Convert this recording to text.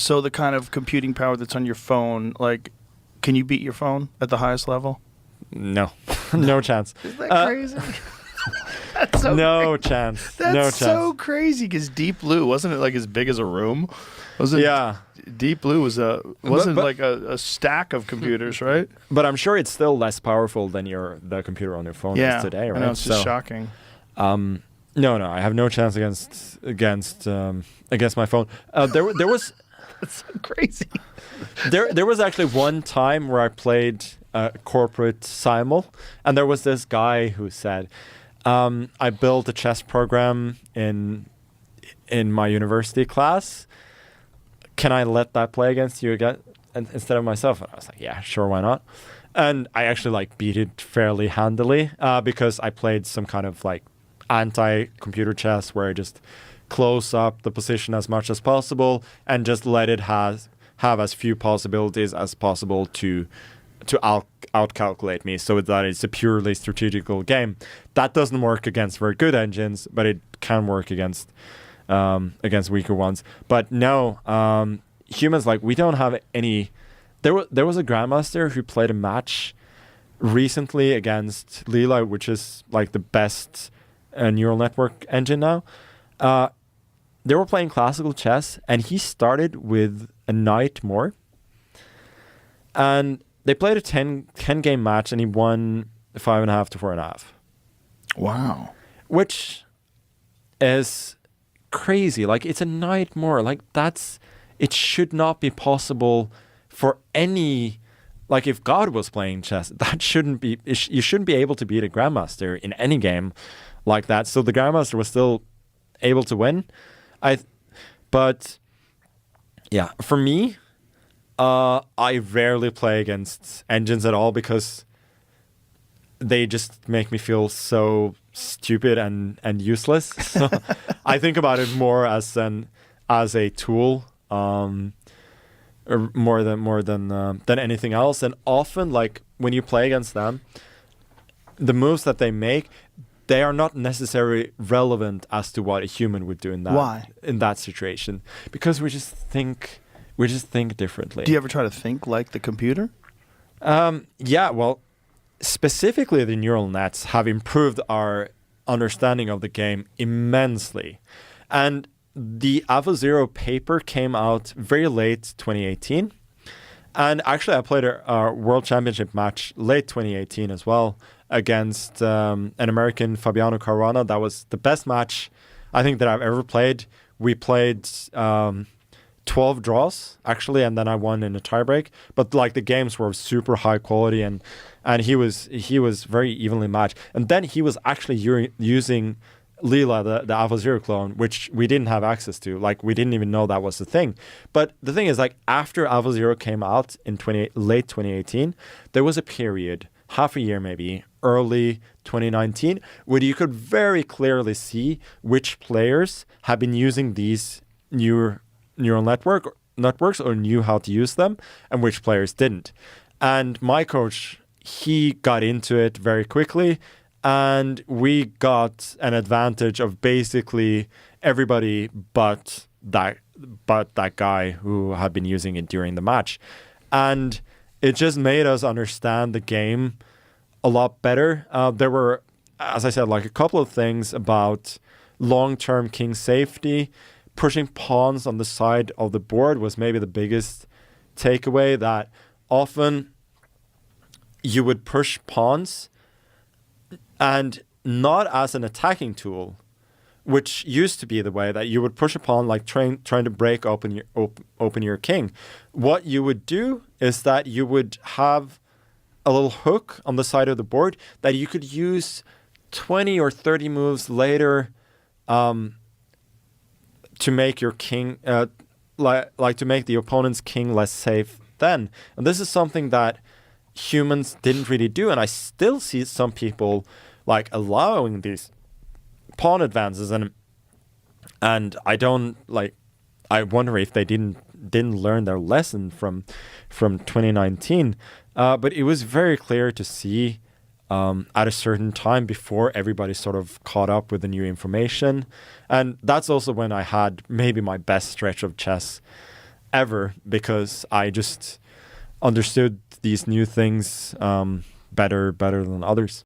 So the kind of computing power that's on your phone, like, can you beat your phone at the highest level? No, no chance. Is that crazy? That's so no crazy. chance. That's no so chance. crazy because Deep Blue wasn't it like as big as a room? Wasn't Yeah. Deep Blue was wasn't But- like a stack of computers, right? But I'm sure it's still less powerful than the computer on your phone is today, right? I know, it's just shocking. No, I have no chance against my phone. There was That's so crazy. there was actually one time where I played corporate simul, and there was this guy who said, I built a chess program in my university class. Can I let that play against you again instead of myself? And I was like, yeah, sure, why not? And I actually like beat it fairly handily because I played some kind of like anti-computer chess where I just close up the position as much as possible and just let it have as few possibilities as possible to outcalculate me, so that it's a purely strategical game. That doesn't work against very good engines, but it can work against weaker ones. But no, humans, like, we don't have any. There was a Grandmaster who played a match recently against Leela, which is like the best neural network engine now. They were playing classical chess, and he started with a knight more. And they played a 10 game match, and he won 5.5 to 4.5. Wow. Which is crazy. Like, it's a knight more. Like, it should not be possible for any. Like, if God was playing chess, that shouldn't be. You shouldn't be able to beat a Grandmaster in any game like that. So the Grandmaster was still able to win. But yeah, for me, I rarely play against engines at all because they just make me feel so stupid and useless. So I think about it more as a tool, or more than anything else. And often, like, when you play against them, the moves that they make, they are not necessarily relevant as to what a human would do in that. Why? In that situation, because we just think differently. Do you ever try to think like the computer? Yeah, well, specifically the neural nets have improved our understanding of the game immensely. And the AlphaZero paper came out very late 2018. And actually, I played a World Championship match late 2018 as well against an American, Fabiano Caruana. That was the best match I think that I've ever played. We played 12 draws, actually, and then I won in a tiebreak. But like, the games were super high quality, and he was very evenly matched. And then he was actually using Leela, the AlphaZero clone, which we didn't have access to. Like, we didn't even know that was the thing. But the thing is, like, after AlphaZero came out in late 2018, there was a period, half a year maybe, early 2019, where you could very clearly see which players have been using these neural networks or knew how to use them, and which players didn't. And my coach, he got into it very quickly, and we got an advantage of basically everybody but that guy who had been using it during the match. And it just made us understand the game a lot better. There were, as I said, like, a couple of things about long-term king safety. Pushing pawns on the side of the board was maybe the biggest takeaway, that often you would push pawns and not as an attacking tool, which used to be the way that you would push a pawn, like trying to break open your king. What you would do is that you would have a little hook on the side of the board that you could use 20 or 30 moves later to make your king, like to make the opponent's king less safe then. And this is something that humans didn't really do, and I still see some people like allowing these pawn advances, and I don't like. I wonder if they didn't learn their lesson from 2019. But it was very clear to see at a certain time before everybody sort of caught up with the new information. And that's also when I had maybe my best stretch of chess ever because I just understood these new things better than others.